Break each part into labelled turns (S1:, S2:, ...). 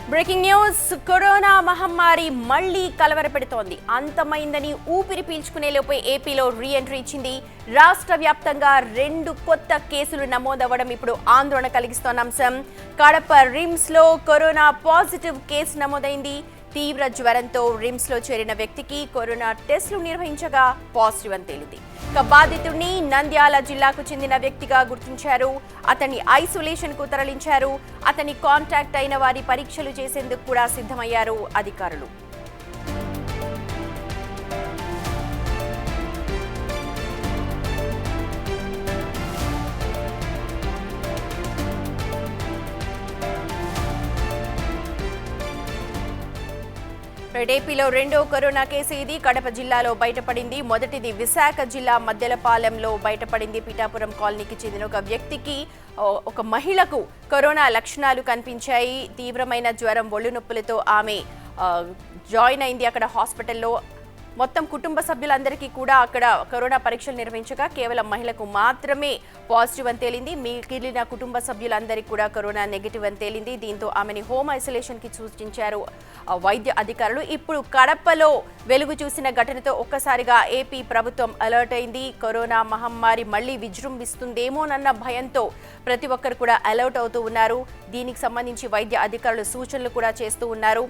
S1: Breaking news. Corona మహమ్మారి మళ్లీ కలవరపెడుతోంది. అంతమైందని ఊపిరి పీల్చుకునేలోపే ఏపీలో రీఎంట్రీ ఇచ్చింది. రాష్ట్ర వ్యాప్తంగా 2 కొత్త కేసులు నమోదవ్వడం ఇప్పుడు ఆందోళన కలిగిస్తోన్న అంశం. కడప రిమ్స్ లో కరోనా పాజిటివ్ కేసు నమోదైంది. తీవ్ర జ్వరంతో రిమ్స్ లో చేరిన వ్యక్తికి కరోనా టెస్టులు నిర్వహించగా పాజిటివ్ అని తేలింది. బాధితుడిని నంద్యాల జిల్లాకు చెందిన వ్యక్తిగా గుర్తించారు. అతన్ని ఐసోలేషన్ కు తరలించారు. అతని కాంటాక్ట్ అయిన వారి పరీక్షలు చేసేందుకు కూడా సిద్ధమయ్యారు అధికారులు. ఏపీలో 2వ కరోనా కేసు ఇది. కడప జిల్లాలో బయటపడింది. మొదటిది విశాఖ జిల్లా మద్దెలపాలెంలో బయటపడింది. పిఠాపురం కాలనీకి చెందిన ఒక వ్యక్తికి ఒక మహిళకు కరోనా లక్షణాలు కనిపించాయి. తీవ్రమైన జ్వరం, ఒళ్ళు నొప్పులతో ఆమె జాయిన్ అయింది అక్కడ హాస్పిటల్లో. మొత్తం కుటుంబ సభ్యులందరికీ కూడా అక్కడ కరోనా పరీక్షలు నిర్వహించగా కేవలం మహిళకు మాత్రమే పాజిటివ్ అని తేలింది. మిగిలిన కుటుంబ సభ్యులందరికీ కూడా కరోనా నెగిటివ్ అని తేలింది. దీంతో ఆమెని హోమ్ ఐసోలేషన్కి సూచించారు వైద్య అధికారులు. ఇప్పుడు కడపలో వెలుగు చూసిన ఘటనతో ఒక్కసారిగా ఏపీ ప్రభుత్వం అలర్ట్ అయింది. కరోనా మహమ్మారి మళ్లీ విజృంభిస్తుందేమోనన్న భయంతో ప్రతి ఒక్కరు కూడా అలర్ట్ అవుతూ ఉన్నారు. దీనికి సంబంధించి వైద్య అధికారులు సూచనలు కూడా చేస్తూ ఉన్నారు.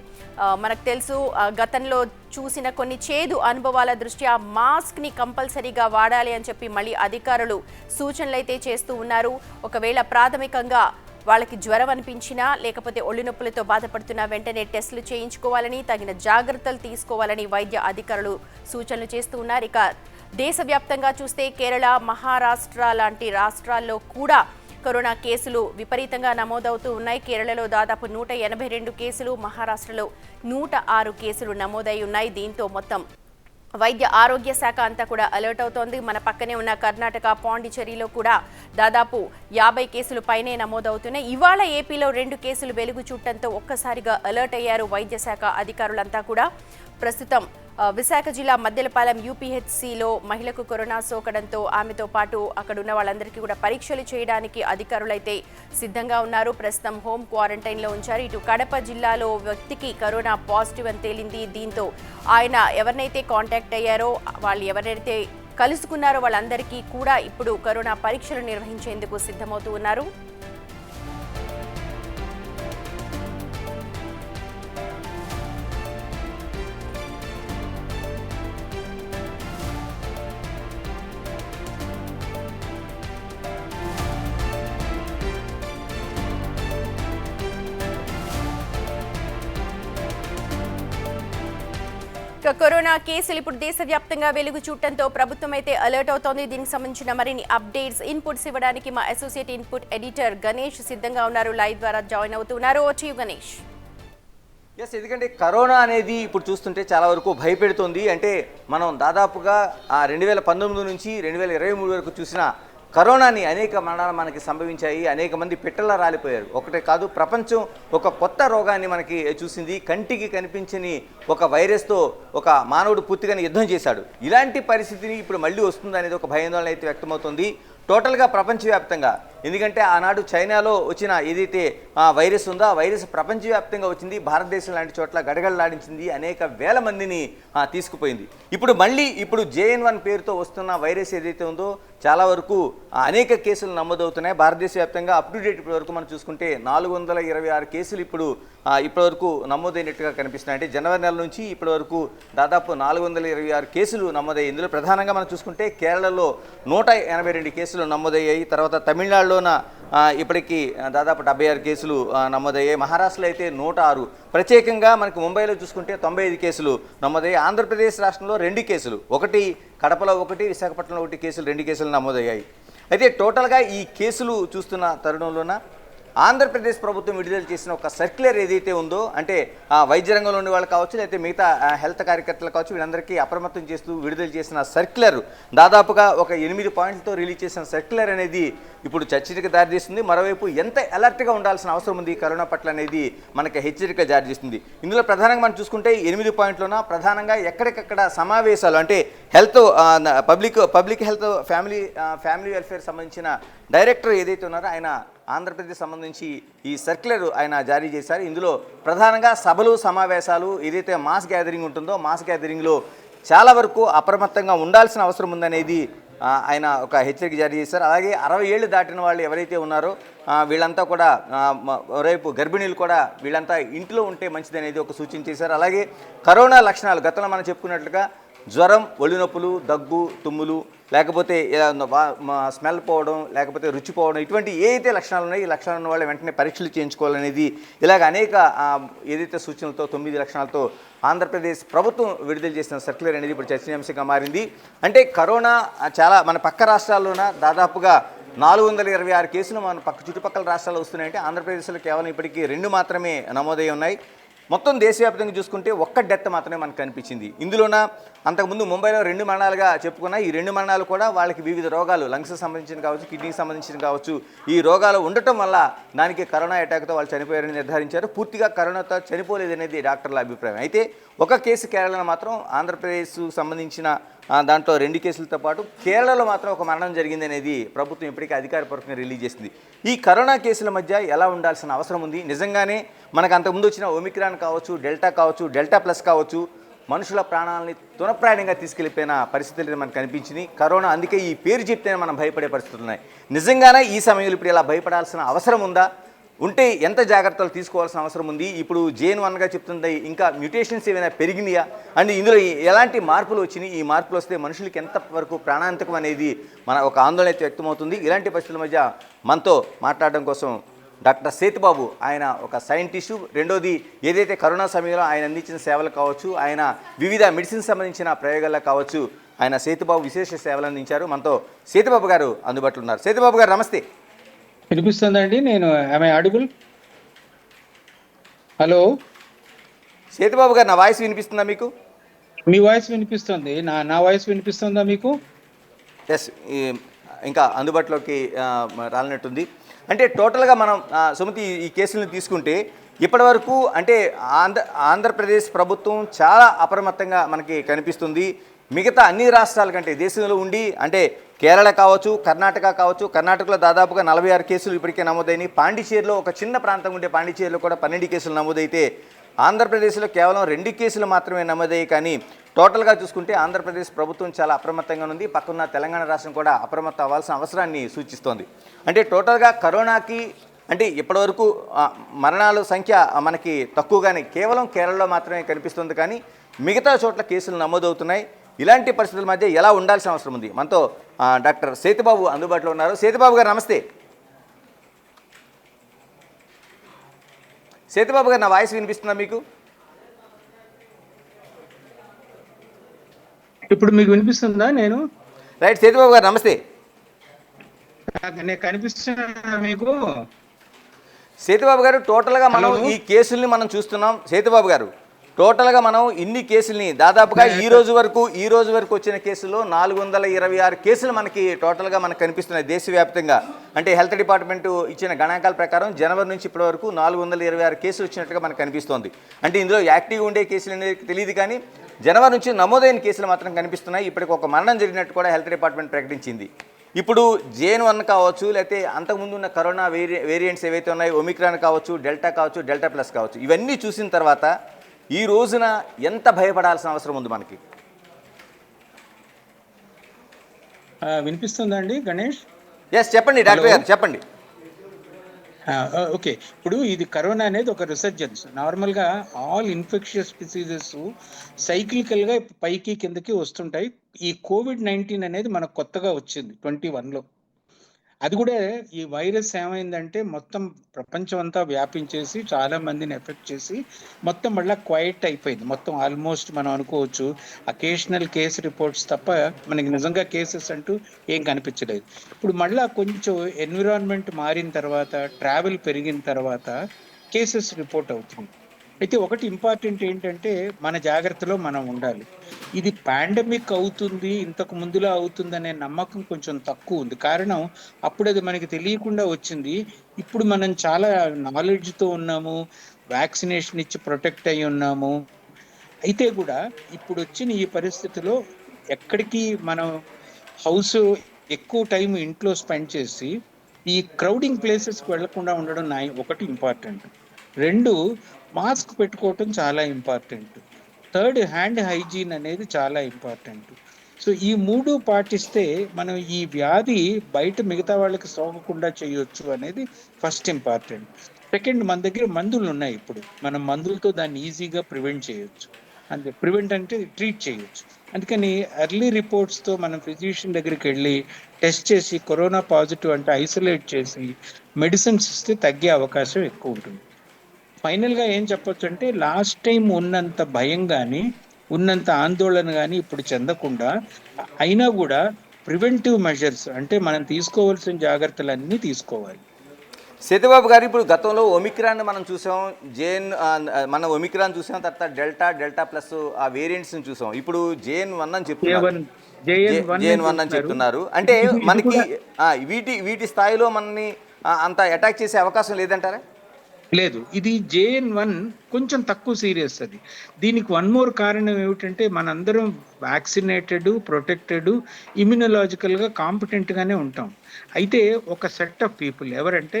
S1: మనకు తెలుసు, గతంలో చూసిన కొన్ని చేదు అనుభవాల దృష్ట్యా మాస్క్ ని కంపల్సరీగా వాడాలి అని చెప్పి మళ్ళీ అధికారులు సూచనలు అయితే చేస్తూ ఉన్నారు. ఒకవేళ ప్రాథమికంగా వాళ్ళకి జ్వరం అనిపించినా లేకపోతే ఒళ్ళు నొప్పులతో బాధపడుతున్న వెంటనే టెస్టులు చేయించుకోవాలని, తగిన జాగ్రత్తలు తీసుకోవాలని వైద్య అధికారులు సూచనలు చేస్తూ ఉన్నారు. ఇక దేశవ్యాప్తంగా చూస్తే కేరళ, మహారాష్ట్ర లాంటి రాష్ట్రాల్లో కూడా కరోనా కేసులు విపరీతంగా నమోదవుతూ ఉన్నాయి. కేరళలో దాదాపు 182 కేసులు, మహారాష్ట్రలో 106 కేసులు నమోదై ఉన్నాయి. దీంతో మొత్తం వైద్య ఆరోగ్య శాఖ అంతా కూడా అలర్ట్ అవుతోంది. మన పక్కనే ఉన్న కర్ణాటక, పాండిచేరిలో కూడా దాదాపు 50 కేసులు పైనే నమోదవుతున్నాయి. ఇవాళ ఏపీలో 2 కేసులు వెలుగు చూడటంతో ఒక్కసారిగా అలర్ట్ అయ్యారు వైద్య శాఖ అధికారులంతా కూడా. ప్రస్తుతం విశాఖ జిల్లా మద్దెలపాలెం యూపీహెచ్సిలో మహిళకు కరోనా సోకడంతో ఆమెతో పాటు అక్కడ ఉన్న వాళ్ళందరికీ కూడా పరీక్షలు చేయడానికి అధికారులైతే సిద్ధంగా ఉన్నారు. ప్రస్తుతం హోమ్ క్వారంటైన్లో ఉంచారు. ఇటు కడప జిల్లాలో వ్యక్తికి కరోనా పాజిటివ్ అని తేలింది. దీంతో ఆయన ఎవరినైతే కాంటాక్ట్ అయ్యారో, వాళ్ళు ఎవరైతే కలుసుకున్నారో వాళ్ళందరికీ కూడా ఇప్పుడు కరోనా పరీక్షలు నిర్వహించేందుకు సిద్ధమవుతూ ఉన్నారు. కరోనా కేసులు ఇప్పుడు దేశవ్యాప్తంగా వెలుగు చూడటంతో ప్రభుత్వం అయితే అలర్ట్ అవుతోంది. దీనికి సంబంధించిన మరిన్ని అప్డేట్స్, ఇన్పుట్స్ ఇవ్వడానికి మా అసోసియేట్ ఇన్పుట్ ఎడిటర్ గణేష్ సిద్ధంగా ఉన్నారు. లైవ్ ద్వారా జాయిన్ అవుతున్నారు. గణేష్.
S2: ఎందుకంటే కరోనా అనేది ఇప్పుడు చూస్తుంటే చాలా వరకు భయపెడుతోంది. అంటే మనం దాదాపుగా 2019 నుంచి 2023 వరకు చూసిన కరోనాని అనేక మరణాలు మనకి సంభవించాయి. అనేక మంది పిట్టల్లా రాలిపోయారు. ఒకటే కాదు, ప్రపంచం ఒక కొత్త రోగాన్ని మనకి చూసింది. కంటికి కనిపించని ఒక వైరస్తో ఒక మానవుడు పూర్తిగా యుద్ధం చేశాడు. ఇలాంటి పరిస్థితిని ఇప్పుడు మళ్ళీ వస్తుంది అనేది ఒక భయాందోళన అయితే వ్యక్తమవుతుంది టోటల్గా ప్రపంచవ్యాప్తంగా. ఎందుకంటే ఆనాడు చైనాలో వచ్చిన ఏదైతే వైరస్ ఉందో ఆ వైరస్ ప్రపంచవ్యాప్తంగా వచ్చింది. భారతదేశం లాంటి చోట్ల గడగడలాడించింది. అనేక వేల మందిని తీసుకుపోయింది. ఇప్పుడు JN1 పేరుతో వస్తున్న వైరస్ ఏదైతే ఉందో చాలా వరకు అనేక కేసులు నమోదవుతున్నాయి. భారతదేశ వ్యాప్తంగా అప్ టు డేట్ ఇప్పటి వరకు మనం చూసుకుంటే 426 కేసులు ఇప్పటివరకు నమోదైనట్టుగా కనిపిస్తున్నాయి. అంటే జనవరి నెల నుంచి ఇప్పటి వరకు దాదాపు 426 కేసులు నమోదయ్యాయి. ఇందులో ప్రధానంగా మనం చూసుకుంటే కేరళలో 182 కేసులు నమోదయ్యాయి. తర్వాత తమిళనాడులోన ఇప్పటికీ దాదాపు 76 కేసులు నమోదయ్యాయి. మహారాష్ట్రలో అయితే 106. ప్రత్యేకంగా మనకి ముంబైలో చూసుకుంటే 95 కేసులు నమోదయ్యాయి. ఆంధ్రప్రదేశ్ రాష్ట్రంలో 2 కేసులు, ఒకటి కడపలో 1, విశాఖపట్నంలో 1 కేసులు, 2 కేసులు నమోదయ్యాయి. అయితే టోటల్గా ఈ కేసులు చూస్తున్న తరుణంలోన ఆంధ్రప్రదేశ్ ప్రభుత్వం విడుదల చేసిన ఒక సర్క్యులర్ ఏదైతే ఉందో, అంటే వైద్య రంగంలో ఉండే వాళ్ళు కావచ్చు, లేకపోతే మిగతా హెల్త్ కార్యకర్తలు కావచ్చు, వీళ్ళందరికీ అప్రమత్తం చేస్తూ విడుదల చేసిన సర్క్యులర్ దాదాపుగా ఒక 8 పాయింట్లతో రిలీజ్ చేసిన సర్క్యులర్ అనేది ఇప్పుడు చర్చకు దారితీస్తుంది. మరోవైపు ఎంత అలర్ట్గా ఉండాల్సిన అవసరం ఉంది కరోనా పట్ల అనేది మనకి హెచ్చరిక జారీ చేస్తుంది. ఇందులో ప్రధానంగా మనం చూసుకుంటే 8 పాయింట్లోన ప్రధానంగా ఎక్కడికక్కడ సమావేశాలు, అంటే health public health family welfare సంబంధించిన డైరెక్టర్ ఏదైతే ఉన్నారో ఆయన ఆంధ్రప్రదేశ్ సంబంధించి ఈ సర్క్యులర్ ఆయన జారీ చేశారు. ఇందులో ప్రధానంగా సభలు సమావేశాలు ఏదైతే మాస్ గ్యాదరింగ్ ఉంటుందో మాస్ గ్యాదరింగ్లో చాలా వరకు అప్రమత్తంగా ఉండాల్సిన అవసరం ఉందనేది ఆయన ఒక హెచ్చరిక జారీ చేశారు. అలాగే 60 ఏళ్ళు దాటిన వాళ్ళు ఎవరైతే ఉన్నారో వీళ్ళంతా కూడా రేపు గర్భిణీలు కూడా వీళ్ళంతా ఇంట్లో ఉంటే మంచిదనేది ఒక సూచన చేశారు. అలాగే కరోనా లక్షణాలు గతంలో మనం చెప్పుకున్నట్లుగా జ్వరం, ఒళ్ళు నొప్పులు, దగ్గు, తుమ్ములు, లేకపోతే స్మెల్ పోవడం, లేకపోతే రుచి పోవడం, ఇటువంటి ఏదైతే లక్షణాలు ఉన్నాయో ఈ లక్షణాలు ఉన్న వాళ్ళు వెంటనే పరీక్షలు చేయించుకోవాలనేది ఇలాగ అనేక ఏదైతే సూచనలతో 9 లక్షణాలతో ఆంధ్రప్రదేశ్ ప్రభుత్వం విడుదల చేసిన సర్క్యులర్ అనేది ఇప్పుడు చర్చనీయాంశంగా మారింది. అంటే కరోనా చాలా మన పక్క రాష్ట్రాల్లోన దాదాపుగా 426 కేసులు మన చుట్టుపక్కల రాష్ట్రాల్లో వస్తున్నాయంటే ఆంధ్రప్రదేశ్లో కేవలం ఇప్పటికీ 2 మాత్రమే నమోదై ఉన్నాయి. మొత్తం దేశవ్యాప్తంగా చూసుకుంటే ఒక్క డెత్ మాత్రమే మనకు కనిపించింది. ఇందులోన అంతకుముందు ముంబైలో 2 మరణాలుగా చెప్పుకున్నా ఈ 2 మరణాలు కూడా వాళ్ళకి వివిధ రోగాలు లంగ్స్కి సంబంధించిన కావచ్చు, కిడ్నీకి సంబంధించిన కావచ్చు, ఈ రోగాలు ఉండటం వల్ల దానికి కరోనా అటాక్తో వాళ్ళు చనిపోయారని నిర్ధారించారు. పూర్తిగా కరోనాతో చనిపోలేదనేది డాక్టర్ల అభిప్రాయం. అయితే ఒక కేసు కేరళలో మాత్రం ఆంధ్రప్రదేశ్కు సంబంధించిన దాంట్లో 2 కేసులతో పాటు కేరళలో మాత్రం ఒక మరణం జరిగింది అనేది ప్రభుత్వం ఇప్పటికే అధికారపూర్వకంగా రిలీజ్ చేసింది. ఈ కరోనా కేసుల మధ్య ఎలా ఉండాల్సిన అవసరం ఉంది? నిజంగానే మనకు అంతకుముందు వచ్చిన ఒమిక్రాన్ కావచ్చు, డెల్టా కావచ్చు, డెల్టా ప్లస్ కావచ్చు, మనుషుల ప్రాణాలని తునప్రాయంగా తీసుకెళ్లిపోయిన పరిస్థితులు మనకు కనిపించింది. కరోనా అందుకే ఈ పేరు చెప్తేనే మనం భయపడే పరిస్థితులు ఉన్నాయి. నిజంగానే ఈ సమయంలో ఇప్పుడు ఇలా భయపడాల్సిన అవసరం ఉందా? ఉంటే ఎంత జాగ్రత్తలు తీసుకోవాల్సిన అవసరం ఉంది? ఇప్పుడు JN.1గా చెప్తుంది, ఇంకా మ్యూటేషన్స్ ఏమైనా పెరిగినాయా అండ్ ఇందులో ఎలాంటి మార్పులు వచ్చినాయి? ఈ మార్పులు వస్తే మనుషులకి ఎంతవరకు ప్రాణాంతకం అనేది మన ఒక ఆందోళన అయితే వ్యక్తమవుతుంది. ఇలాంటి పరిస్థితుల మధ్య మనతో మాట్లాడడం కోసం డాక్టర్ సేతుబాబు, ఆయన ఒక సైంటిస్టు, రెండోది ఏదైతే కరోనా సమయంలో ఆయన అందించిన సేవలు కావచ్చు, ఆయన వివిధ మెడిసిన్ సంబంధించిన ప్రయోగాల్లో కావచ్చు, ఆయన సేతుబాబు విశేష సేవలు అందించారు. మనతో సేతుబాబు గారు అందుబాటులో ఉన్నారు. సేతుబాబు గారు నమస్తే.
S3: వినిపిస్తుందండి? నేను ఆడిబుల్? హలో
S2: సేతుబాబు గారు, నా వాయిస్ వినిపిస్తుందా మీకు?
S3: మీ వాయిస్ వినిపిస్తుంది. నా వాయిస్ వినిపిస్తుందా మీకు?
S2: ఎస్, ఇంకా అందుబాటులోకి రాలినట్టుంది. అంటే టోటల్గా మనం సుమతి ఈ కేసులను తీసుకుంటే ఇప్పటివరకు అంటే ఆంధ్రప్రదేశ్ ప్రభుత్వం చాలా అప్రమత్తంగా మనకి కనిపిస్తుంది. మిగతా అన్ని రాష్ట్రాల కంటే దేశంలో ఉండి అంటే కేరళ కావచ్చు, కర్ణాటక కావచ్చు, కర్ణాటకలో దాదాపుగా 46 కేసులు ఇప్పటికే నమోదైనాయి. పాండిచేరిలో ఒక చిన్న ప్రాంతం ఉంటే పాండిచేరిలో కూడా 12 కేసులు నమోదైతే ఆంధ్రప్రదేశ్లో కేవలం 2 కేసులు మాత్రమే నమోదయ్యాయి. కానీ టోటల్గా చూసుకుంటే ఆంధ్రప్రదేశ్ ప్రభుత్వం చాలా అప్రమత్తంగా ఉంది. పక్కన తెలంగాణ రాష్ట్రం కూడా అప్రమత్తం అవ్వాల్సిన అవసరాన్ని సూచిస్తోంది. అంటే టోటల్గా కరోనాకి అంటే ఇప్పటివరకు మరణాల సంఖ్య మనకి తక్కువగానే కేవలం కేరళలో మాత్రమే కనిపిస్తుంది. కానీ మిగతా చోట్ల కేసులు నమోదవుతున్నాయి. ఇలాంటి పరిస్థితుల మధ్య ఎలా ఉండాల్సిన అవసరం ఉంది? మనతో డాక్టర్ సేతుబాబు అందుబాటులో ఉన్నారు. సేతుబాబు గారు నమస్తే. సేతుబాబు గారు, నా వాయిస్ వినిపిస్తుందా మీకు?
S3: ఇప్పుడు మీకు వినిపిస్తుందా? నేను
S2: రైట్. సేతుబాబు గారు నమస్తే.
S3: నేను కనిపిస్తున్నా మీకు?
S2: సేతుబాబు గారు, టోటల్గా మనం ఈ కేసుల్ని మనం చూస్తున్నాం. సేతుబాబు గారు, టోటల్గా మనం ఇన్ని కేసుల్ని దాదాపుగా ఈ రోజు వరకు వచ్చిన కేసుల్లో 426 కేసులు మనకి టోటల్గా మనకు కనిపిస్తున్నాయి దేశవ్యాప్తంగా. అంటే హెల్త్ డిపార్ట్మెంట్ ఇచ్చిన గణాంకాల ప్రకారం జనవరి నుంచి ఇప్పటి వరకు 426 కేసులు వచ్చినట్టుగా మనకు కనిపిస్తోంది. అంటే ఇందులో యాక్టివ్గా ఉండే కేసులు అనేది తెలియదు, కానీ జనవరి నుంచి నమోదైన కేసులు మాత్రం కనిపిస్తున్నాయి. ఇప్పటికి ఒక మరణం జరిగినట్టు కూడా హెల్త్ డిపార్ట్మెంట్ ప్రకటించింది. ఇప్పుడు JN.1 కావచ్చు, లేకపోతే అంతకుముందు ఉన్న కరోనా వేరియంట్స్ ఏవైతే ఉన్నాయో, ఒమిక్రాన్ కావచ్చు, డెల్టా కావచ్చు, డెల్టా ప్లస్ కావచ్చు, ఇవన్నీ చూసిన తర్వాత ఈ రోజున ఎంత భయపడాల్సిన అవసరం ఉంది మనకి?
S3: వినిపిస్తుందా అండి గణేష్?
S2: ఎస్, చెప్పండి డాక్టర్ గారు, చెప్పండి.
S3: ఓకే, ఇప్పుడు ఇది కరోనా అనేది ఒక రిసర్జెన్స్. నార్మల్గా ఆల్ ఇన్ఫెక్షియస్ డిసీజెస్ సైక్లికల్గా పైకి కిందకి వస్తుంటాయి. ఈ COVID-19 అనేది మనకు కొత్తగా వచ్చింది 2021లో. అది కూడా ఈ వైరస్ ఏమైందంటే మొత్తం ప్రపంచం అంతా వ్యాపించేసి చాలా మందిని ఎఫెక్ట్ చేసి మొత్తం మళ్ళీ క్వైట్ అయిపోయింది. మొత్తం ఆల్మోస్ట్ మనం అనుకోవచ్చు అకేషనల్ కేసు రిపోర్ట్స్ తప్ప మనకి నిజంగా కేసెస్ అంటూ ఏం కనిపించలేదు. ఇప్పుడు మళ్ళీ కొంచెం ఎన్విరాన్మెంట్ మారిన తర్వాత, ట్రావెల్ పెరిగిన తర్వాత కేసెస్ రిపోర్ట్ అవుతుంది. అయితే ఒకటి ఇంపార్టెంట్ ఏంటంటే మన జాగ్రత్తలో మనం ఉండాలి. ఇది పాండమిక్ అవుతుంది, ఇంతకు ముందులో అవుతుందనే నమ్మకం కొంచెం తక్కువ ఉంది. కారణం అప్పుడు అది మనకి తెలియకుండా వచ్చింది. ఇప్పుడు మనం చాలా నాలెడ్జ్తో ఉన్నాము, వ్యాక్సినేషన్ ఇచ్చి ప్రొటెక్ట్ అయి ఉన్నాము. అయితే కూడా ఇప్పుడు వచ్చిన ఈ పరిస్థితిలో ఎక్కడికి మనం ఎక్కువ టైం ఇంట్లో స్పెండ్ చేసి ఈ క్రౌడింగ్ ప్లేసెస్కి వెళ్లకుండా ఉండడం ఒకటి ఇంపార్టెంట్. 2, మాస్క్ పెట్టుకోవటం చాలా ఇంపార్టెంట్. 3, హ్యాండ్ హైజీన్ అనేది చాలా ఇంపార్టెంట్. సో ఈ 3 పాటిస్తే మనం ఈ వ్యాధి బయట మిగతా వాళ్ళకి సోకకుండా చేయొచ్చు అనేది ఫస్ట్ ఇంపార్టెంట్. సెకండ్, మన దగ్గర మందులు ఉన్నాయి. ఇప్పుడు మనం మందులతో దాన్ని ఈజీగా ప్రివెంట్ చేయొచ్చు. అంటే ప్రివెంట్ అంటే ట్రీట్ చేయొచ్చు. అందుకని ఎర్లీ రిపోర్ట్స్తో మనం ఫిజిషియన్ దగ్గరికి వెళ్ళి టెస్ట్ చేసి కరోనా పాజిటివ్ అంటే ఐసోలేట్ చేసి మెడిసిన్స్ ఇస్తే తగ్గే అవకాశం ఎక్కువ ఉంటుంది. ఫైనల్గా ఏం చెప్పొచ్చు అంటే లాస్ట్ టైం ఉన్నంత భయం కానీ ఉన్నంత ఆందోళన కానీ ఇప్పుడు చెందకుండా, అయినా కూడా ప్రివెంటివ్ మెజర్స్ అంటే మనం తీసుకోవాల్సిన జాగ్రత్తలన్నీ తీసుకోవాలి.
S2: సీతబాబు గారు, ఇప్పుడు గతంలో ఒమిక్రాన్ మనం చూసాం, మన ఒమిక్రాన్ చూసాం, తర్వాత డెల్టా ప్లస్ ఆ వేరియంట్స్ని చూసాం. ఇప్పుడు JN.1 అని చెప్తున్నారు, JN.1 అని చెప్తున్నారు. అంటే మనకి వీటి స్థాయిలో మనని అంత అటాక్ చేసే అవకాశం లేదంటారా?
S3: లేదు, ఇది JN.1 కొంచెం తక్కువ సీరియస్. అది దీనికి వన్ మోర్ కారణం ఏమిటంటే మనందరం వ్యాక్సినేటెడ్, ప్రొటెక్టెడ్, ఇమ్యునలాజికల్గా కాంపిటెంట్గానే ఉంటాం. అయితే ఒక సెట్ ఆఫ్ పీపుల్ ఎవరంటే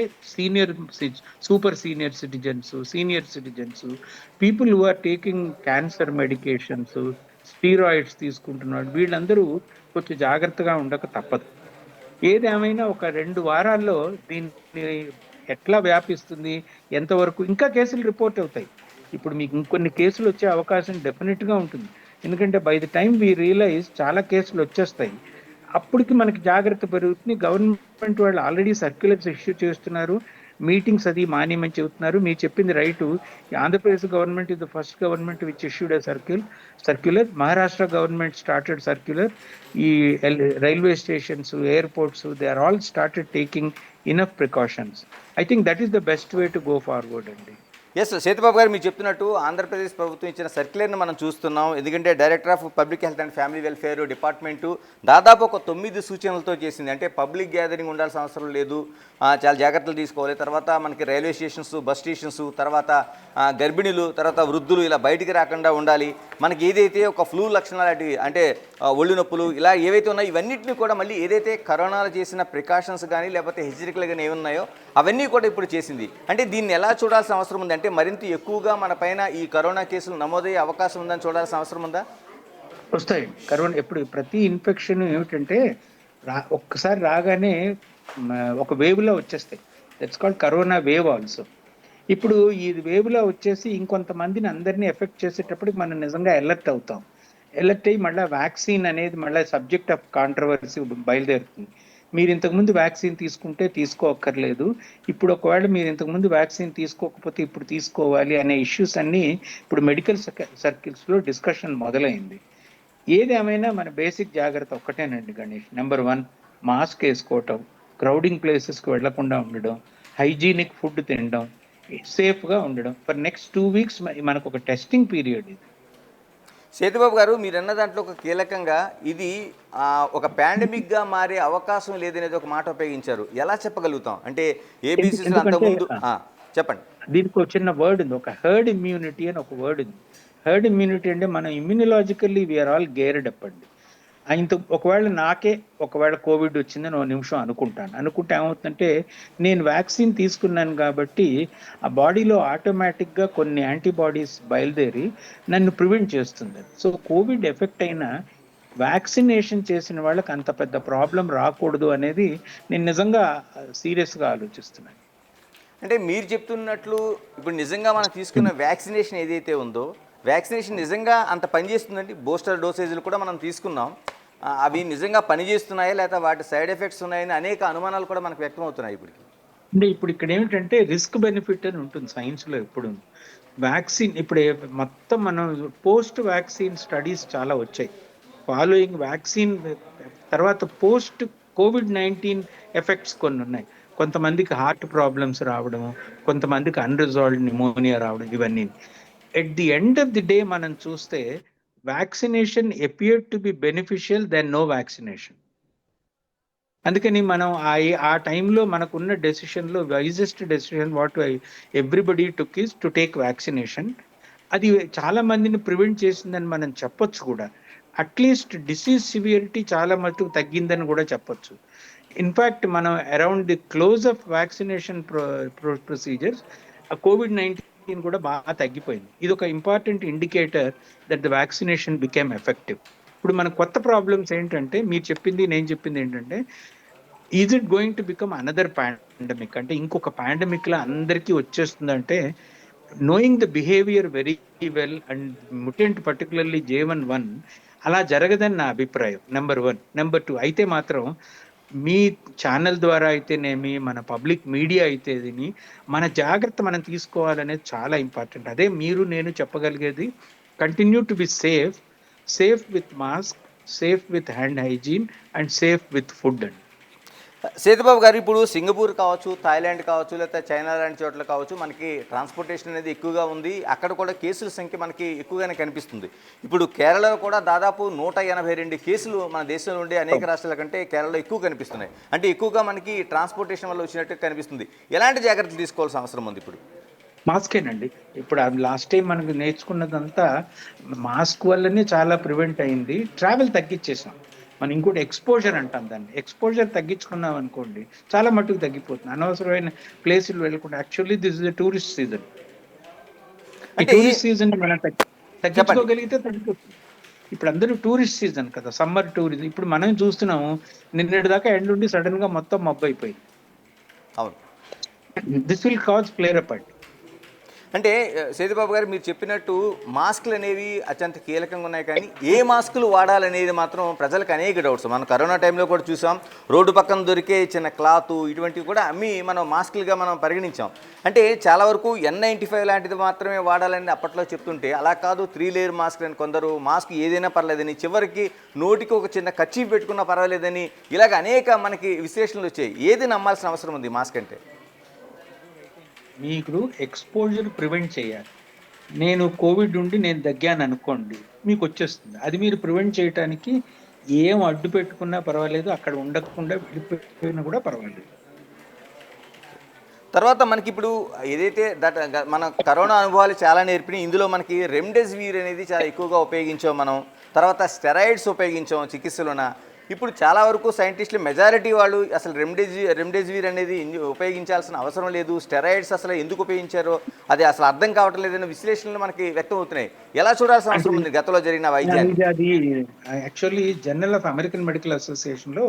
S3: super senior citizens, people who are taking cancer medications, steroids తీసుకుంటున్నాడు, వీళ్ళందరూ కొంచెం జాగ్రత్తగా ఉండక తప్పదు. ఏదేమైనా ఒక 2 వారాల్లో దీన్ని ఎట్లా వ్యాపిస్తుంది, ఎంతవరకు ఇంకా కేసులు రిపోర్ట్ అవుతాయి. ఇప్పుడు మీకు ఇంకొన్ని కేసులు వచ్చే అవకాశం డెఫినెట్గా ఉంటుంది. ఎందుకంటే by the time we realise చాలా కేసులు వచ్చేస్తాయి. అప్పటికి మనకి జాగ్రత్త పెరుగుతుంది. గవర్నమెంట్ వాళ్ళు ఆల్రెడీ సర్క్యులర్స్ ఇష్యూ చేస్తున్నారు, మీటింగ్స్ అది మానేమని చెబుతున్నారు. మీరు చెప్పింది right. Andhra Pradesh government is the first government which issued a circular. Maharashtra government started circular. ఈ railway stations, airports, they are all started taking enough precautions. I think that is the best way to go forward అండి.
S2: Yes Seethababu గారు, మీరు చెప్తున్నట్టు ఆంధ్రప్రదేశ్ ప్రభుత్వం ఇచ్చిన సర్క్యులర్ని మనం చూస్తున్నాం. ఎందుకంటే director of public health and family welfare department దాదాపు ఒక 9 సూచనలతో చేసింది. అంటే పబ్లిక్ గ్యాదరింగ్ ఉండాల్సిన అవసరం లేదు, చాలా జాగ్రత్తలు తీసుకోవాలి. తర్వాత మనకి రైల్వే స్టేషన్స్, బస్ స్టేషన్స్, తర్వాత గర్భిణీలు, తర్వాత వృద్ధులు ఇలా బయటికి రాకుండా ఉండాలి. మనకి ఏదైతే ఒక ఫ్లూ లక్షణాలు అంటే ఒళ్ళు నొప్పులు ఇలా ఏవైతే ఉన్నాయో ఇవన్నింటినీ కూడా మళ్ళీ ఏదైతే కరోనాలో చేసిన ప్రికాషన్స్ కానీ లేకపోతే హెచ్చరికలు కానీ ఏమున్నాయో అవన్నీ కూడా ఇప్పుడు చేసింది. అంటే దీన్ని ఎలా చూడాల్సిన అవసరం ఉంది? అంటే మరింత ఎక్కువగా మన పైన ఈ కరోనా కేసులు నమోదయ్యే అవకాశం ఉందని చూడాల్సిన అవసరం ఉందా?
S3: వస్తాయి. కరోనా ఎప్పుడు ప్రతి ఇన్ఫెక్షన్ ఏమిటంటే ఒక్కసారి రాగానే ఒక వేవ్లో వచ్చేస్తాయి. That's called corona wave also. ఇప్పుడు ఈ వేవ్లో వచ్చేసి ఇంకొంతమందిని అందరినీ ఎఫెక్ట్ చేసేటప్పటికి మనం నిజంగా అలర్ట్ అవుతాం. అలర్ట్ అయ్యి మళ్ళీ వ్యాక్సిన్ అనేది మళ్ళీ సబ్జెక్ట్ ఆఫ్ కాంట్రవర్సీ బయలుదేరుతుంది. మీరు ఇంతకుముందు వ్యాక్సిన్ తీసుకుంటే తీసుకోక్కర్లేదు, ఇప్పుడు ఒకవేళ మీరు ఇంతకుముందు వ్యాక్సిన్ తీసుకోకపోతే ఇప్పుడు తీసుకోవాలి అనే ఇష్యూస్ అన్నీ ఇప్పుడు మెడికల్ సర్కిల్స్లో డిస్కషన్ మొదలైంది. ఏదేమైనా మన బేసిక్ జాగ్రత్త ఒక్కటేనండి గణేష్. నెంబర్ 1, మాస్క్ వేసుకోవటం, క్రౌడింగ్ ప్లేసెస్కి వెళ్లకుండా ఉండడం, హైజీనిక్ ఫుడ్ తినడం, సేఫ్గా ఉండడం. ఫర్ నెక్స్ట్ 2 వీక్స్ మనకు ఒక టెస్టింగ్ పీరియడ్ ఇది.
S2: సీతబాబు గారు, మీరు అన్న దాంట్లో ఒక కీలకంగా ఇది ఒక పాండమిక్గా మారే అవకాశం లేదనేది ఒక మాట ఉపయోగించారు. ఎలా చెప్పగలుగుతాం? అంటే ఏబీసీలో అంతకుముందు చెప్పండి.
S3: దీనికి ఒక చిన్న వర్డ్ ఉంది, ఒక హర్డ్ ఇమ్యూనిటీ అని ఒక వర్డ్ ఉంది. హర్డ్ ఇమ్యూనిటీ అంటే మనం ఇమ్యూనలాజికల్లీ వీఆర్ ఆల్ గేర్డ్ అప్ అండి. ఒకవేళ కోవిడ్ వచ్చిందని 1 నిమిషం అనుకుంటే ఏమవుతుందంటే నేను వ్యాక్సిన్ తీసుకున్నాను కాబట్టి ఆ బాడీలో ఆటోమేటిక్గా కొన్ని యాంటీబాడీస్ బయలుదేరి నన్ను ప్రివెంట్ చేస్తుంది. సో కోవిడ్ ఎఫెక్ట్ అయినా వ్యాక్సినేషన్ చేసిన వాళ్ళకి అంత పెద్ద ప్రాబ్లం రాకూడదు అనేది నేను నిజంగా సీరియస్గా ఆలోచిస్తున్నాను.
S2: అంటే మీరు చెప్తున్నట్లు ఇప్పుడు నిజంగా మనం తీసుకున్న వ్యాక్సినేషన్ ఏదైతే ఉందో వ్యాక్సినేషన్ నిజంగా అంత పనిచేస్తుందండి? బూస్టర్ డోసేజ్లు కూడా మనం తీసుకున్నాం, అవి నిజంగా పనిచేస్తున్నాయా లేదా వాటి సైడ్ ఎఫెక్ట్స్ ఉన్నాయని అనేక అనుమానాలు కూడా మనకు వ్యక్తం అవుతున్నాయి ఇప్పటికి.
S3: అంటే ఇప్పుడు ఇక్కడ ఏమిటంటే రిస్క్ బెనిఫిట్ అని ఉంటుంది సైన్స్లో ఎప్పుడు. వ్యాక్సిన్ ఇప్పుడు మొత్తం మనం పోస్ట్ వ్యాక్సిన్ స్టడీస్ చాలా వచ్చాయి. ఫాలోయింగ్ వ్యాక్సిన్ తర్వాత పోస్ట్ COVID-19 ఎఫెక్ట్స్ కొన్ని ఉన్నాయి. కొంతమందికి హార్ట్ ప్రాబ్లమ్స్ రావడము, కొంతమందికి అన్రిజాల్వ్డ్ నిమోనియా రావడం, ఇవన్నీ. At the end of the day మనం చూస్తే vaccination appeared to be beneficial then no vaccination. అందుకని మనం ఆ టైంలో మనకున్న డెసిషన్లో wisest decision what everybody took is to take vaccination. అది చాలా మందిని ప్రివెంట్ చేసిందని మనం చెప్పొచ్చు కూడా. అట్లీస్ట్ డిసీజ్ సివియరిటీ చాలా మటుకు తగ్గిందని కూడా చెప్పొచ్చు. ఇన్ఫాక్ట్ మనం around the close of vaccination procedures ఆ COVID-19 కూడా బాగా తగ్గిపోయింది. ఇది ఒక important indicator that the vaccination became effective. ఇప్పుడు మన కొత్త ప్రాబ్లమ్స్ ఏంటంటే మీరు చెప్పింది నేను చెప్పింది ఏంటంటే is it going to become another pandemic, అంటే ఇంకొక పాండమిక్ లా అందరికీ వచ్చేస్తుందంటే knowing the behaviour very well and mutant particularly J1.1 అలా జరగదని నా అభిప్రాయం. నెంబర్ 1. నెంబర్ 2 అయితే మాత్రం మీ ఛానల్ ద్వారా అయితేనేమి మన పబ్లిక్ మీడియా అయితేనేమి మన జాగ్రత్త మనం తీసుకోవాలనేది చాలా ఇంపార్టెంట్. అదే మీరు నేను చెప్పగలిగేది continue to be safe with mask, safe with hand hygiene and safe with food అండి.
S2: సేతుబాబు గారు, ఇప్పుడు సింగపూర్ కావచ్చు, థాయిలాండ్ కావచ్చు, లేకపోతే చైనా లాంటి చోట్ల కావచ్చు, మనకి ట్రాన్స్పోర్టేషన్ అనేది ఎక్కువగా ఉంది. అక్కడ కూడా కేసుల సంఖ్య మనకి ఎక్కువగానే కనిపిస్తుంది. ఇప్పుడు కేరళలో కూడా దాదాపు 182 కేసులు మన దేశంలో ఉండే అనేక రాష్ట్రాల కంటే కేరళలో ఎక్కువ కనిపిస్తున్నాయి. అంటే ఎక్కువగా మనకి ట్రాన్స్పోర్టేషన్ వల్ల వచ్చినట్టు కనిపిస్తుంది. ఎలాంటి జాగ్రత్తలు తీసుకోవాల్సిన అవసరం ఉంది ఇప్పుడు?
S3: మాస్కేనండి. ఇప్పుడు లాస్ట్ టైం మనకు నేర్చుకున్నదంతా మాస్క్ వల్లనే చాలా ప్రివెంట్ అయింది. ట్రావెల్ తగ్గించేసాం మనం. ఇంకోటి ఎక్స్పోజర్ అంటాం దాన్ని. ఎక్స్పోజర్ తగ్గించుకున్నాం అనుకోండి చాలా మట్టుకు తగ్గిపోతుంది. అనవసరమైన ప్లేసులు వెళ్ళకుండా. Actually this is the tourist season. ఈ టూరిస్ట్ సీజన్ మనం తగ్గించుకోగలిగితే తగ్గిపోతుంది. ఇప్పుడు అందరూ టూరిస్ట్ సీజన్ కదా, సమ్మర్ టూరిజం. ఇప్పుడు మనం చూస్తున్నాము నిన్నటి దాకా ఎండ్ ఉండి సడన్ గా మొత్తం మబ్బు అయిపోయింది.
S2: అవును.
S3: This will cause flare up అండి.
S2: అంటే సేతుబాబు గారు, మీరు చెప్పినట్టు మాస్కులు అనేవి అత్యంత కీలకంగా ఉన్నాయి. కానీ ఏ మాస్కులు వాడాలనేది మాత్రం ప్రజలకు అనేక డౌట్స్. మనం కరోనా టైంలో కూడా చూసాం, రోడ్డు పక్కన దొరికే చిన్న క్లాత్ ఇటువంటివి కూడా అమ్మి మనం మాస్కులుగా మనం పరిగణించాం. అంటే చాలా వరకు N95 లాంటిది మాత్రమే వాడాలని అప్పట్లో చెప్తుంటే అలా కాదు, 3 లేయర్ మాస్క్ అని, కొందరు మాస్క్ ఏదైనా పర్లేదని, చివరికి నోటికి ఒక చిన్న కర్చీఫ్ పెట్టుకున్నా పర్వాలేదని, ఇలాగ అనేక మనకి విశ్లేషణలు వచ్చాయి. ఏది నమ్మాల్సిన అవసరం ఉంది మాస్క్ అంటే?
S3: మీకు ఎక్స్పోజర్ ప్రివెంట్ చేయాలి. నేను కోవిడ్ ఉండి నేను దగ్గాను అనుకోండి, మీకు వచ్చేస్తుంది. అది మీరు ప్రివెంట్ చేయడానికి ఏం అడ్డు పెట్టుకున్నా పర్వాలేదు, అక్కడ ఉండకుండా వెళ్ళిపోయినా కూడా పర్వాలేదు.
S2: తర్వాత మనకి ఇప్పుడు ఏదైతే మన కరోనా అనుభవాలు చాలా నేర్పినాయి. ఇందులో మనకి రెమ్డెసివిర్ అనేది చాలా ఎక్కువగా ఉపయోగించాం మనం. తర్వాత స్టెరాయిడ్స్ ఉపయోగించాం చికిత్సలోన. ఇప్పుడు చాలా వరకు సైంటిస్టులు మెజారిటీ వాళ్ళు అసలు రెమ్డెసివిర్ అనేది ఉపయోగించాల్సిన అవసరం లేదు, స్టెరాయిడ్స్ అసలు ఎందుకు ఉపయోగించారో అది అసలు అర్థం కావటం లేదన్న విశ్లేషణలు మనకి వ్యక్తం అవుతున్నాయి. ఎలా చూడాల్సిన అవసరం ఉంది గతంలో జరిగిన వైద్యాన్ని?
S3: అది actually journal of American medical association లో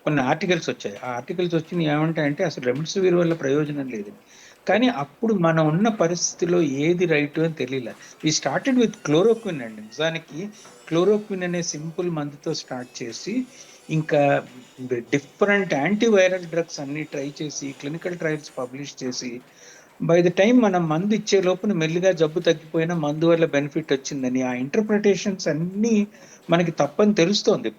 S3: కొన్ని ఆర్టికల్స్ వచ్చాయి. ఆ ఆర్టికల్స్ వచ్చి ఏమంటాయంటే అసలు రెమ్డెసివిర్ వల్ల ప్రయోజనం లేదు. కానీ అప్పుడు మనం ఉన్న పరిస్థితిలో ఏది రైట్ అని తెలియలే. వి స్టార్టెడ్ విత్ క్లోరోక్విన్ అండి. నిజానికి క్లోరోక్విన్ అనే సింపుల్ మందుతో స్టార్ట్ చేసి ఇంకా డిఫరెంట్ యాంటీవైరల్ డ్రగ్స్ అన్ని ట్రై చేసి క్లినికల్ ట్రయల్స్ పబ్లిష్ చేసి బై ద టైం మనం మందు ఇచ్చే లోపున మెల్లిగా జబ్బు తగ్గిపోయినా మందు వల్ల బెనిఫిట్ వచ్చిందని ఆ ఇంటర్ప్రిటేషన్స్ అన్నీ మనకి తప్పని తెలుస్తోంది.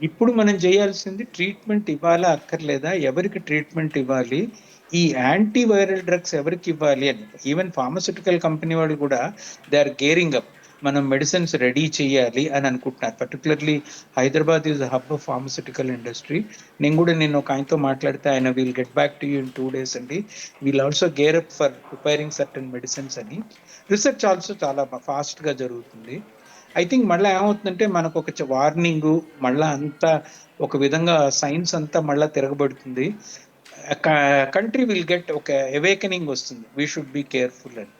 S3: ఇప్పుడు మనం చేయాల్సింది ట్రీట్మెంట్ ఇవ్వాలా అక్కర్లేదా, ఎవరికి ట్రీట్మెంట్ ఇవ్వాలి, ఈ యాంటీవైరల్ డ్రగ్స్ ఎవరికి ఇవ్వాలి అని. ఈవెన్ ఫార్మస్యూటికల్ కంపెనీ వాళ్ళు కూడా దే ఆర్ గేరింగ్ అప్, మనం మెడిసిన్స్ రెడీ చేయాలి అని అనుకుంటున్నారు. Particularly Hyderabad is hub of pharmaceutical industry. నేను ఒక ఆయనతో మాట్లాడితే ఆయన will get back to you in 2 days అండి, will also gear up for preparing certain medicines అని. రిసెర్చ్ ఆల్సో చాలా ఫాస్ట్ గా జరుగుతుంది. ఐ థింక్ మళ్ళీ ఏమవుతుందంటే మనకు ఒక వార్నింగ్, మళ్ళా అంతా ఒక విధంగా సైన్స్ అంతా మళ్ళా తిరగబడుతుంది. కంట్రీ విల్ గెట్ ఒక అవేకనింగ్ వస్తుంది. వీ షుడ్ బి కేర్ఫుల్ అని.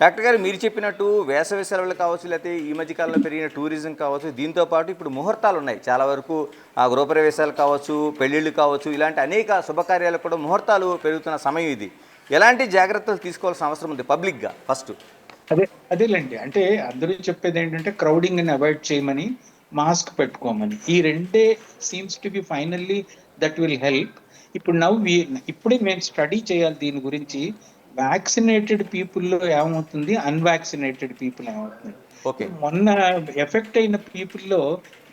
S2: డాక్టర్ గారు, మీరు చెప్పినట్టు వేసవి సెలవులు కావచ్చు, లేకపోతే ఈ మధ్యకాలంలో పెరిగిన టూరిజం కావచ్చు, దీంతో పాటు ఇప్పుడు ముహూర్తాలు ఉన్నాయి చాలా వరకు. గృహప్రవేశాలు కావచ్చు, పెళ్ళిళ్ళు కావచ్చు, ఇలాంటి అనేక శుభకార్యాలు కూడా ముహూర్తాలు పెరుగుతున్న సమయం ఇది. ఎలాంటి జాగ్రత్తలు తీసుకోవాల్సిన అవసరం ఉంది పబ్లిక్గా? ఫస్ట్
S3: అదేలేండి, అంటే అందరూ చెప్పేది ఏంటంటే క్రౌడింగ్ ని అవాయిడ్ చేయమని, మాస్క్ పెట్టుకోమని. ఈ రెండే seems to be finally that will help. ఇప్పుడే మేము స్టడీ చేయాలి దీని గురించి. వ్యాక్సినేటెడ్ పీపుల్లో ఏమవుతుంది, అన్వాక్సినేటెడ్ పీపుల్ ఏమవుతుంది. మొన్న ఎఫెక్ట్ అయిన పీపుల్లో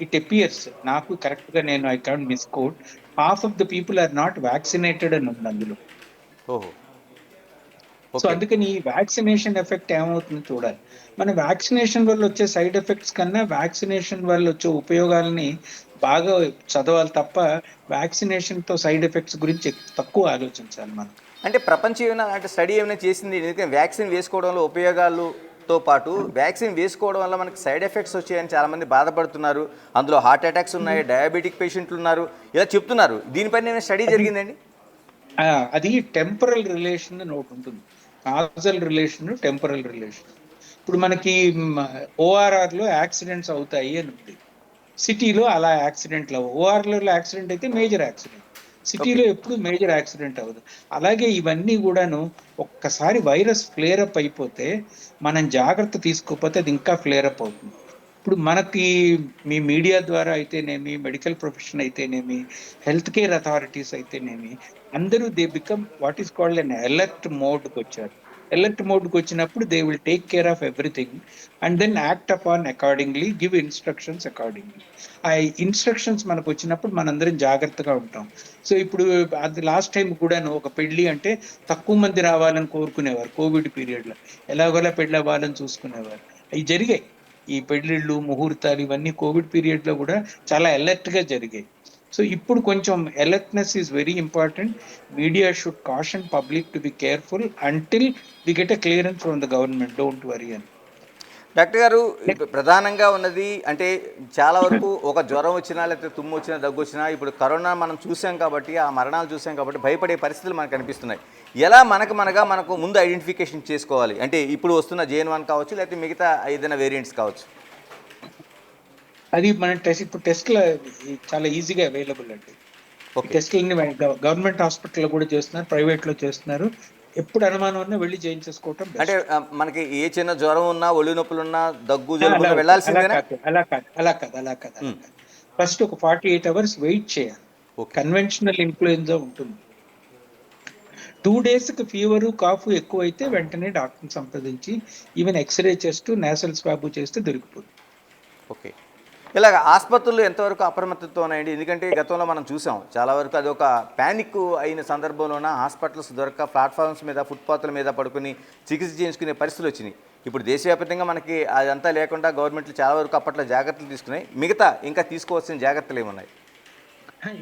S3: ఇట్ అపియర్స్, నాకు కరెక్ట్ గా నేను I can't misquote, half of the people are not vaccinated అని ఉంది అందులో. సో అందుకని ఈ వ్యాక్సినేషన్ ఎఫెక్ట్ ఏమవుతుందో చూడాలి. మన వ్యాక్సినేషన్ వల్ల వచ్చే సైడ్ ఎఫెక్ట్స్ కన్నా వ్యాక్సినేషన్ వల్ల వచ్చే ఉపయోగాలని బాగా చదవాలి తప్ప వ్యాక్సినేషన్ తో సైడ్ ఎఫెక్ట్స్ గురించి తక్కువ ఆలోచించాలి మనం.
S2: అంటే ప్రపంచం ఏమైనా అంటే స్టడీ ఏమైనా చేసింది? ఎందుకంటే వ్యాక్సిన్ వేసుకోవడంలో ఉపయోగాలతో తో పాటు వ్యాక్సిన్ వేసుకోవడం వల్ల మనకి సైడ్ ఎఫెక్ట్స్ వచ్చాయని చాలామంది బాధపడుతున్నారు. అందులో హార్ట్ అటాక్స్ ఉన్నాయి, డయాబెటిక్ పేషెంట్లు ఉన్నారు, ఇలా చెప్తున్నారు. దీనిపైన ఏమైనా స్టడీ జరిగిందండి?
S3: అది టెంపరల్ రిలేషన్ అని ఒకటి ఉంటుంది. Kajal relation, temporal relation. ఇప్పుడు మనకి ఓఆర్ఆర్ లో యాక్సిడెంట్స్ అవుతాయి అని ఉంది. సిటీలో అలా యాక్సిడెంట్లు అవ్వవు. ఓఆర్ఆర్లో యాక్సిడెంట్ అయితే మేజర్ యాక్సిడెంట్, సిటీలో ఎప్పుడు మేజర్ యాక్సిడెంట్ అవ్వదు. అలాగే ఇవన్నీ కూడాను ఒక్కసారి వైరస్ ఫ్లేర్ అప్ అయిపోతే మనం జాగ్రత్త తీసుకోకపోతే అది ఇంకా ఫ్లేర్ అప్ అవుతుంది. ఇప్పుడు మనకి మీ మీడియా ద్వారా అయితేనేమి, మెడికల్ ప్రొఫెషన్ అయితేనేమి, హెల్త్ కేర్ అథారిటీస్ అయితేనేమి, అందరూ they become what is called an alert మోడ్కి వచ్చారు. అలర్ట్ మోడ్కి వచ్చినప్పుడు they will take care of everything and then act upon accordingly, give instructions accordingly. ఆ ఇన్స్ట్రక్షన్స్ మనకు వచ్చినప్పుడు మనందరం జాగ్రత్తగా ఉంటాం. సో ఇప్పుడు అది లాస్ట్ టైం కూడాను ఒక పెళ్లి అంటే తక్కువ మంది రావాలని కోరుకునేవారు కోవిడ్ పీరియడ్లో, ఎలాగోలా పెళ్ళి అవ్వాలని చూసుకునేవారు. అవి జరిగాయి. ఈ పెళ్లిళ్ళు, ముహూర్తాలు ఇవన్నీ కోవిడ్ పీరియడ్లో కూడా చాలా అలర్ట్గా జరిగాయి. సో ఇప్పుడు కొంచెం alertness is very important. Media should caution public to be careful until we get a clearance from the government. Don't worry అని.
S2: డాక్టర్ గారు, ఇప్పుడు ప్రధానంగా ఉన్నది అంటే చాలా వరకు ఒక జ్వరం వచ్చినా లేకపోతే తుమ్ము వచ్చినా దగ్గు వచ్చినా ఇప్పుడు కరోనా మనం చూసాం కాబట్టి, ఆ మరణాలు చూసాం కాబట్టి భయపడే పరిస్థితులు మనకు కనిపిస్తున్నాయి. ఎలా మనకు ముందు ఐడెంటిఫికేషన్ చేసుకోవాలి? అంటే ఇప్పుడు వస్తున్న JN.1 కావచ్చు, లేకపోతే మిగతా ఏదైనా వేరియంట్స్ కావచ్చు.
S3: అది మన ఇప్పుడు టెస్ట్లు చాలా ఈజీగా అవైలబుల్ అండి. టెస్ట్లన్నీ గవర్నమెంట్ హాస్పిటల్లో కూడా చేస్తున్నారు, ప్రైవేట్లో చేస్తున్నారు. ఎప్పుడు అనుమానం ఉన్నా వెళ్ళి చేయించేసుకోవటం.
S2: అంటే మనకి ఏ చిన్న జ్వరం ఉన్నా, ఒళ్ళు నొప్పులు ఉన్నా, దగ్గు జలుబు వెళ్ళాల్సిందేనా?
S3: అలా కాదు. ఫస్ట్ ఒక 48 hours వెయిట్ చేయాలి. కన్వెన్షనల్ ఇన్ఫ్లుయెన్జా ఉంటుంది. 2 days ఫీవరు, కాఫ్ ఎక్కువైతే వెంటనే డాక్టర్ని సంప్రదించి ఈవెన్ ఎక్స్రే చేస్తూ నేసల్ స్వాబ్ చేస్తే దొరికిపోతుంది.
S2: ఓకే. ఇలాగ ఆసుపత్రులు ఎంతవరకు అప్రమత్తతో ఉన్నాయండి? ఎందుకంటే గతంలో మనం చూసాం చాలా వరకు అది ఒక ప్యానిక్ అయిన సందర్భంలోన హాస్పిటల్స్ దొరక ప్లాట్ఫామ్స్ మీద, ఫుట్పాత్ల మీద పడుకుని చికిత్స చేయించుకునే పరిస్థితులు వచ్చినాయి. ఇప్పుడు దేశవ్యాప్తంగా మనకి అదంతా లేకుండా గవర్నమెంట్లు చాలా వరకు అప్పట్లో జాగ్రత్తలు తీసుకున్నాయి. మిగతా ఇంకా తీసుకోవాల్సిన జాగ్రత్తలు ఏమున్నాయి?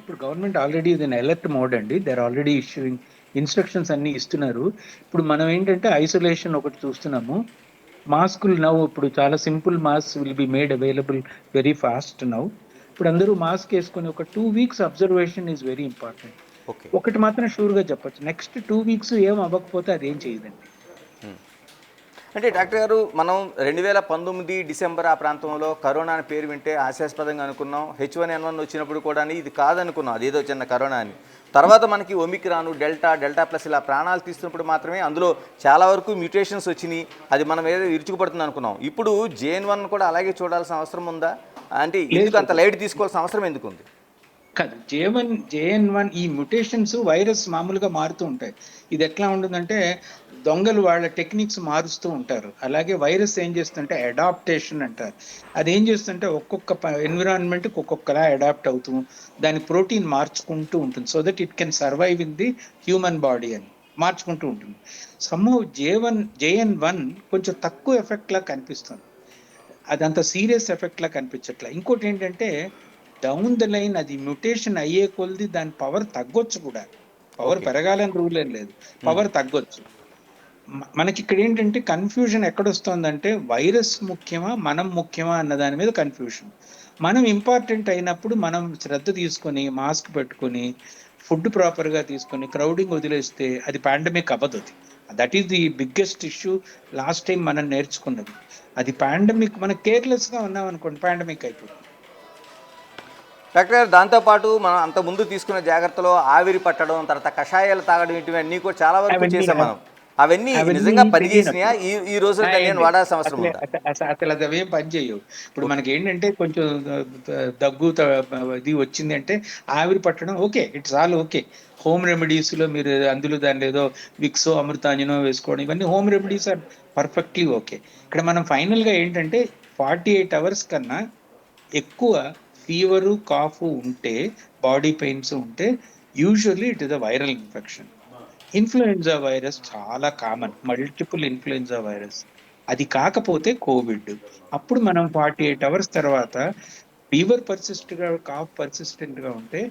S3: ఇప్పుడు గవర్నమెంట్ ఆల్రెడీ ఇది అలర్ట్ మోడ్ అండి. They are already issuing instructions అన్ని ఇస్తున్నారు. ఇప్పుడు మనం ఏంటంటే ఐసోలేషన్ ఒకటి చూస్తున్నాము. మాస్కులు నవ్వు ఇప్పుడు చాలా simple mask will be made available very fast now. ఇప్పుడు అందరూ మాస్క్ వేసుకొని ఒక 2 weeks observation is very important. ఒకటి మాత్రం షూర్గా చెప్పచ్చు, నెక్స్ట్ 2 weeks ఏం అవ్వకపోతే అదేం చేయదండి.
S2: అంటే డాక్టర్ గారు, మనం 2019 డిసెంబర్ ఆ ప్రాంతంలో కరోనా అని పేరు వింటే హాస్యాస్పదంగా అనుకున్నాం. H1N1 వచ్చినప్పుడు కూడా ఇది కాదనుకున్నాం, అదేదో చిన్న కరోనా అని. తర్వాత మనకి ఒమిక్రాను, డెల్టా ప్లస్ ఇలా ప్రాణాలు తీస్తున్నప్పుడు మాత్రమే అందులో చాలా వరకు మ్యూటేషన్స్ వచ్చినాయి, అది మనం ఏదో విరుచుకుపడుతుంది అనుకున్నాం. ఇప్పుడు JN.1 కూడా అలాగే చూడాల్సిన అవసరం ఉందా? అంటే ఎందుకు అంత లైట్ తీసుకోవాల్సిన అవసరం ఎందుకు ఉంది?
S3: కాదు, JN.1 ఈ మ్యుటేషన్స్ వైరస్ మామూలుగా మారుతూ ఉంటాయి. ఇది ఎట్లా ఉంటుందంటే దొంగలు వాళ్ళ టెక్నిక్స్ మారుస్తూ ఉంటారు. అలాగే వైరస్ ఏం చేస్తుంటే అడాప్టేషన్ అంటారు. అది ఏం చేస్తుంటే ఒక్కొక్క ఎన్విరాన్మెంట్కి ఒక్కొక్కలా అడాప్ట్ అవుతూ దాని ప్రోటీన్ మార్చుకుంటూ ఉంటుంది, so that it can survive in the human body అని మార్చుకుంటూ ఉంటుంది. సమ్హౌ JN.1 కొంచెం తక్కువ ఎఫెక్ట్ లా కనిపిస్తుంది, అదంత సీరియస్ ఎఫెక్ట్ లా కనిపించట్లా. ఇంకోటి ఏంటంటే డౌన్ ద లైన్ అది మ్యుటేషన్ అయ్యే కొలది దాని పవర్ తగ్గొచ్చు కూడా. పవర్ పెరగాలని రూల్ ఏం లేదు, పవర్ తగ్గొచ్చు. మనకి ఇక్కడ ఏంటంటే కన్ఫ్యూజన్ ఎక్కడొస్తుందంటే వైరస్ ముఖ్యమా మనం ముఖ్యమా అన్న దాని మీద కన్ఫ్యూజన్. మనం ఇంపార్టెంట్ అయినప్పుడు మనం శ్రద్ధ తీసుకొని మాస్క్ పెట్టుకొని ఫుడ్ ప్రాపర్గా తీసుకొని క్రౌడింగ్ వదిలేస్తే అది పాండమిక్ అవ్వదు. That is the biggest issue last time మనం నేర్చుకున్నది. అది పాండమిక్, మనం కేర్లెస్గా ఉన్నాం అనుకోండి పాండమిక్ అయిపోతుంది.
S2: డాక్టర్ గారు, దాంతోపాటు మనం అంత ముందు తీసుకున్న జాగ్రత్తలో ఆవిరి పట్టడం, తర్వాత కషాయాలు తాగడం, ఇటువన్నీ కూడా చాలా వరకు చేసాం మనం. అవన్నీ నిజంగా పనిచేసినాయా? ఈ రోజు నేను వాడాల్సిన అవసరం ఉందా?
S3: అసలు అది అవేం పని చేయవు. ఇప్పుడు మనకి ఏంటంటే కొంచెం దగ్గు ఇది వచ్చింది అంటే ఆవిరి పట్టడం okay, it's all okay. Home remedies లో మీరు అందులో దాని ఏదో విక్సో, అమృతాంజనో వేసుకోవడం, ఇవన్నీ home remedies are perfectly okay. ఇక్కడ మనం ఫైనల్ గా ఏంటంటే 48 hours కన్నా ఎక్కువ ఫీవరు, కాఫ్ ఉంటే, బాడీ పెయిన్స్ ఉంటే usually it is a viral infection. Influenza virus చాలా కామన్, మల్టిపుల్ ఇన్ఫ్లుయెన్జా వైరస్. అది కాకపోతే కోవిడ్. అప్పుడు మనం 48 hours తర్వాత ఫీవర్ పర్సిస్టెంట్గా, కాఫ్ పర్సిస్టెంట్గా ఉంటే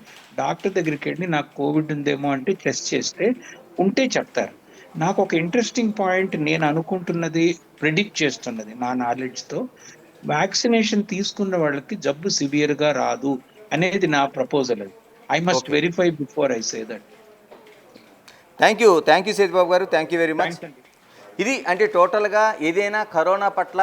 S3: డాక్టర్ దగ్గరికి వెళ్ళి నాకు కోవిడ్ ఉందేమో అంటే టెస్ట్ చేస్తే ఉంటే చెప్తారు. నాకు ఒక ఇంట్రెస్టింగ్ పాయింట్ నేను అనుకుంటున్నది, ప్రిడిక్ట్ చేస్తున్నది నా నాలెడ్జ్తో, వ్యాక్సినేషన్ తీసుకున్న వాళ్ళకి జబ్బు సివియర్గా రాదు అనేది నా ప్రపోజల్. అది I must
S2: okay.
S3: Verify before I say that.
S2: Thank you Sethubabu garu, thank you very much. ఇది అంటే టోటల్గా ఏదైనా కరోనా పట్ల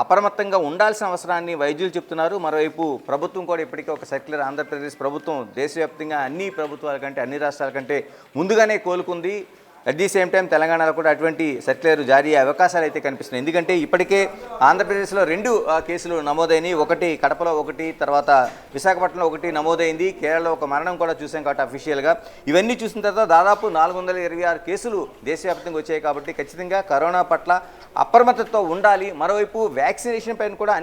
S2: అప్రమత్తంగా ఉండాల్సిన అవసరాన్ని వైద్యులు చెప్తున్నారు. మరోవైపు ప్రభుత్వం కూడా ఇప్పటికే ఒక సర్క్యులర్, ఆంధ్రప్రదేశ్ ప్రభుత్వం దేశవ్యాప్తంగా అన్ని ప్రభుత్వాల కంటే, అన్ని రాష్ట్రాల కంటే ముందుగానే కోలుకుంది. అట్ ది సేమ్ టైం తెలంగాణలో కూడా అటువంటి సర్క్యులర్ జారీ అయ్యే అవకాశాలు అయితే కనిపిస్తున్నాయి. ఎందుకంటే ఇప్పటికే ఆంధ్రప్రదేశ్లో 2 కేసులు నమోదైనవి. ఒకటి కడపలో, ఒకటి తర్వాత విశాఖపట్నంలో ఒకటి నమోదైంది. కేరళలో ఒక మరణం కూడా చూసాం కాబట్టి అఫీషియల్గా. ఇవన్నీ చూసిన తర్వాత దాదాపు 426 కేసులు దేశవ్యాప్తంగా వచ్చాయి. కాబట్టి ఖచ్చితంగా కరోనా పట్ల అప్రమత్తతో ఉండాలి. మరోవైపు వ్యాక్సినేషన్ పైన కూడా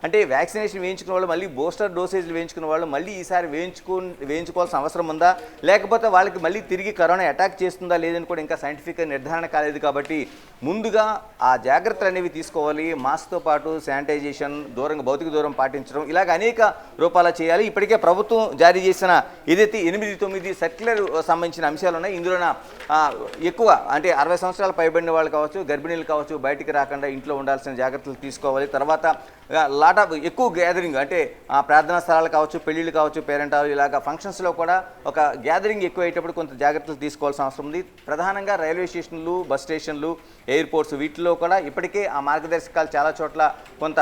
S2: అంటే వ్యాక్సినేషన్ వేయించుకున్న వాళ్ళు మళ్ళీ బూస్టర్ డోసేజ్లు వేయించుకున్న వాళ్ళు మళ్ళీ ఈసారి వేయించుకోవాల్సిన అవసరం ఉందా, లేకపోతే వాళ్ళకి మళ్ళీ తిరిగి కరోనా అటాక్ చేస్తుందా లేదని కూడా ఇంకా సైంటిఫిక్గా నిర్ధారణ కాలేదు. కాబట్టి ముందుగా ఆ జాగ్రత్తలు అనేవి తీసుకోవాలి. మాస్క్తో పాటు శానిటైజేషన్, భౌతిక దూరం పాటించడం, ఇలాగ అనేక రూపాల చేయాలి. ఇప్పటికే ప్రభుత్వం జారీ చేసిన ఏదైతే 8-9 సర్క్యులర్ సంబంధించిన అంశాలు ఉన్నాయి. ఇందులోన ఎక్కువ అంటే 60 సంవత్సరాలు పైబడిన వాళ్ళు కావచ్చు, గర్భిణీలు కావచ్చు, బయటికి రాకుండా ఇంట్లో ఉండాల్సిన జాగ్రత్తలు తీసుకోవాలి. తర్వాత ఎక్కువ గ్యాదరింగ్ అంటే ప్రార్థనా స్థలాలు కావచ్చు, పెళ్ళిళ్ళు కావచ్చు, పేరెంటాలు, ఇలాగ ఫంక్షన్స్లో కూడా ఒక గ్యాదరింగ్ ఎక్కువ అయ్యేటప్పుడు కొంత జాగ్రత్తలు తీసుకోవాల్సిన అవసరం ఉంది. ప్రధానంగా రైల్వే స్టేషన్లు, బస్ స్టేషన్లు, ఎయిర్పోర్ట్స్, వీటిలో కూడా ఇప్పటికే ఆ మార్గదర్శకాలు చాలా చోట్ల కొంత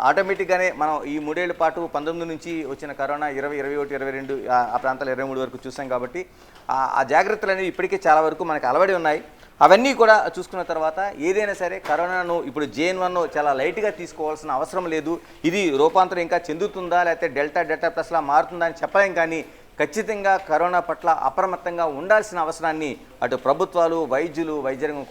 S2: ఆటోమేటిక్గానే మనం ఈ 3 ఏళ్ల పాటు 19 నుంచి వచ్చిన కరోనా 20, 21, 22 ఆ ప్రాంతాలు 23 వరకు చూసాం. కాబట్టి ఆ జాగ్రత్తలు అనేవి ఇప్పటికే చాలా వరకు మనకు అలవడి ఉన్నాయి. అవన్నీ కూడా చూసుకున్న తర్వాత ఏదైనా సరే కరోనాను ఇప్పుడు JN1 చాలా లైట్గా తీసుకోవాల్సిన అవసరం లేదు. ఇది రూపాంతరం ఇంకా చెందుతుందా లేకపోతే డెల్టా ప్లస్లా మారుతుందా అని చెప్పలేం. కానీ ఖచ్చితంగా కరోనా పట్ల అప్రమత్తంగా ఉండాల్సిన అవసరాన్ని అటు ప్రభుత్వాలు, వైద్యులు, వైద్యరంగం